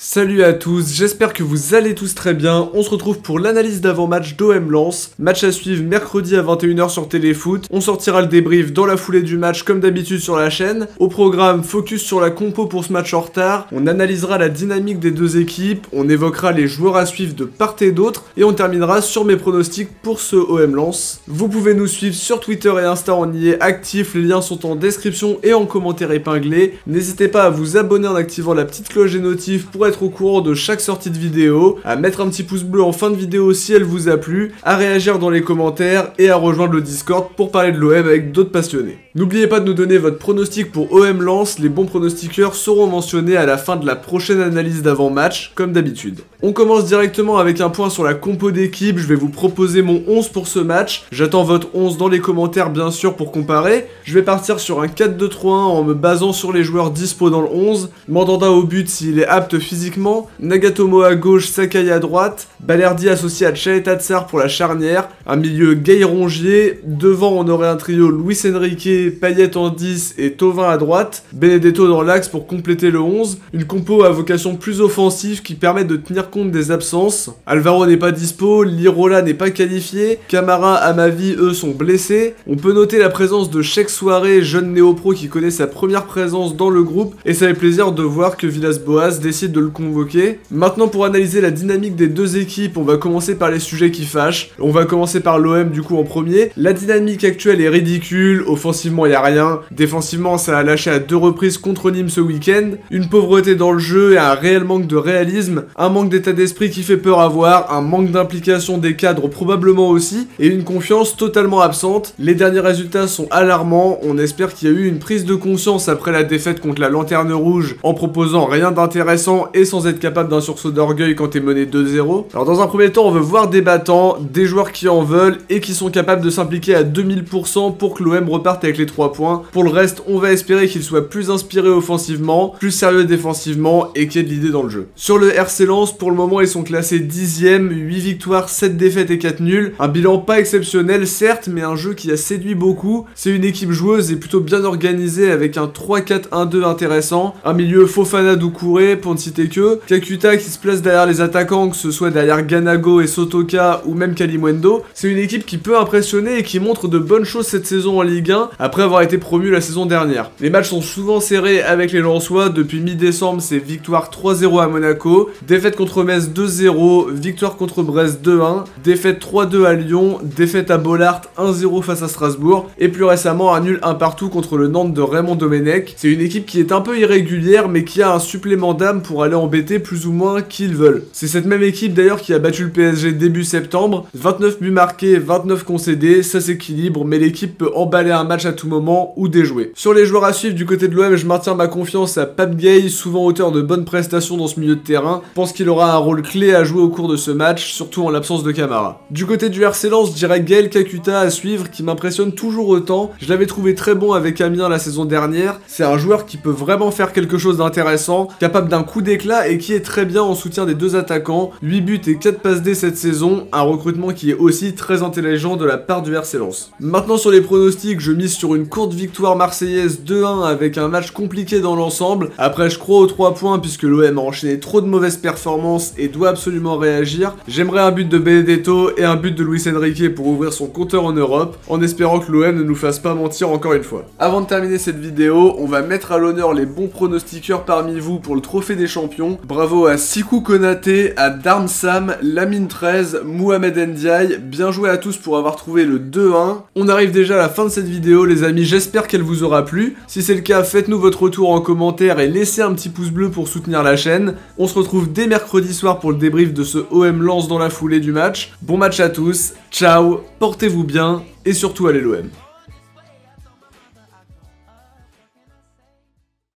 Salut à tous, j'espère que vous allez tous très bien. On se retrouve pour l'analyse d'avant-match d'OM Lens. Match à suivre mercredi à 21 h sur Téléfoot. On sortira le débrief dans la foulée du match comme d'habitude sur la chaîne. Au programme, focus sur la compo pour ce match en retard. On analysera la dynamique des deux équipes. On évoquera les joueurs à suivre de part et d'autre. Et on terminera sur mes pronostics pour ce OM Lens. Vous pouvez nous suivre sur Twitter et Insta, on y est actif. Les liens sont en description et en commentaire épinglé. N'hésitez pas à vous abonner en activant la petite cloche des notifs pour être au courant de chaque sortie de vidéo, à mettre un petit pouce bleu en fin de vidéo si elle vous a plu, à réagir dans les commentaires et à rejoindre le Discord pour parler de l'OM avec d'autres passionnés. N'oubliez pas de nous donner votre pronostic pour OM Lens, les bons pronostiqueurs seront mentionnés à la fin de la prochaine analyse d'avant-match, comme d'habitude. On commence directement avec un point sur la compo d'équipe, je vais vous proposer mon 11 pour ce match, j'attends votre 11 dans les commentaires bien sûr pour comparer. Je vais partir sur un 4-2-3-1 en me basant sur les joueurs dispo dans le 11, Mandanda au but s'il est apte physiquement, Nagatomo à gauche, Sakai à droite, Balerdi associé à Chaeta Tsar pour la charnière, un milieu Gay-Rongier, devant on aurait un trio Luis Enrique, Payet en 10 et Thauvin à droite, Benedetto dans l'axe pour compléter le 11, une compo à vocation plus offensive qui permet de tenir compte des absences. Alvaro n'est pas dispo, Lirola n'est pas qualifié, Camara, à ma vie, eux sont blessés. On peut noter la présence de Cheikh Souaré, jeune néo-pro qui connaît sa première présence dans le groupe, et ça fait plaisir de voir que Villas-Boas décide de le convoquer. Maintenant pour analyser la dynamique des deux équipes, on va commencer par les sujets qui fâchent. On va commencer par l'OM du coup en premier. La dynamique actuelle est ridicule, offensivement il n'y a rien, défensivement ça a lâché à 2 reprises contre Nîmes ce week-end, une pauvreté dans le jeu et un réel manque de réalisme, un manque d'état d'esprit qui fait peur à voir, un manque d'implication des cadres probablement aussi, et une confiance totalement absente. Les derniers résultats sont alarmants, on espère qu'il y a eu une prise de conscience après la défaite contre la Lanterne Rouge en proposant rien d'intéressant et sans être capable d'un sursaut d'orgueil quand t'es mené 2-0. Alors dans un premier temps on veut voir des battants, des joueurs qui en veulent et qui sont capables de s'impliquer à 2000% pour que l'OM reparte avec les 3 points. Pour le reste on va espérer qu'il soit plus inspiré offensivement, plus sérieux défensivement et qu'il y ait de l'idée dans le jeu. Sur le RC Lens pour le moment ils sont classés 10ème, 8 victoires, 7 défaites et 4 nuls. Un bilan pas exceptionnel certes mais un jeu qui a séduit beaucoup. C'est une équipe joueuse et plutôt bien organisée avec un 3-4-1-2 intéressant, un milieu Fofana Doucouré pour ne citer que, Kakuta qui se place derrière les attaquants, que ce soit derrière Ganago et Sotoka ou même Kalimundo. C'est une équipe qui peut impressionner et qui montre de bonnes choses cette saison en Ligue 1 après avoir été promu la saison dernière. Les matchs sont souvent serrés avec les Lensois, depuis mi-décembre c'est victoire 3-0 à Monaco, défaite contre Metz 2-0, victoire contre Brest 2-1, défaite 3-2 à Lyon, défaite à Bollaert 1-0 face à Strasbourg et plus récemment un nul 1 partout contre le Nantes de Raymond Domenech. C'est une équipe qui est un peu irrégulière mais qui a un supplément d'âme pour aller embêter plus ou moins qui ils veulent. C'est cette même équipe d'ailleurs qui a battu le PSG début septembre, 29 buts marqués, 29 concédés, ça s'équilibre mais l'équipe peut emballer un match à tout moment ou déjouer. Sur les joueurs à suivre du côté de l'OM, je maintiens ma confiance à Pape Gueye, souvent auteur de bonnes prestations dans ce milieu de terrain. Je pense qu'il aura un rôle clé à jouer au cours de ce match, surtout en l'absence de Camara. Du côté du RC Lens, je dirais Gaël Kakuta à suivre qui m'impressionne toujours autant. Je l'avais trouvé très bon avec Amiens la saison dernière. C'est un joueur qui peut vraiment faire quelque chose d'intéressant, capable d'un coup d'éclat et qui est très bien en soutien des deux attaquants. 8 buts et 4 passes D cette saison, un recrutement qui est aussi très intelligent de la part du RC Lens. Maintenant sur les pronostics, je mise sur une courte victoire marseillaise 2-1 avec un match compliqué dans l'ensemble. Après je crois aux 3 points puisque l'OM a enchaîné trop de mauvaises performances et doit absolument réagir. J'aimerais un but de Benedetto et un but de Luis Enrique pour ouvrir son compteur en Europe, en espérant que l'OM ne nous fasse pas mentir encore une fois. Avant de terminer cette vidéo, on va mettre à l'honneur les bons pronostiqueurs parmi vous pour le trophée des champions. Bravo à Sikou Konaté, à Darmsam, Lamine 13, Mohamed Ndiaye, bien joué à tous pour avoir trouvé le 2-1. On arrive déjà à la fin de cette vidéo les amis, j'espère qu'elle vous aura plu. Si c'est le cas, faites-nous votre retour en commentaire et laissez un petit pouce bleu pour soutenir la chaîne. On se retrouve dès mercredi soir pour le débrief de ce OM Lens dans la foulée du match. Bon match à tous, ciao, portez-vous bien et surtout allez l'OM.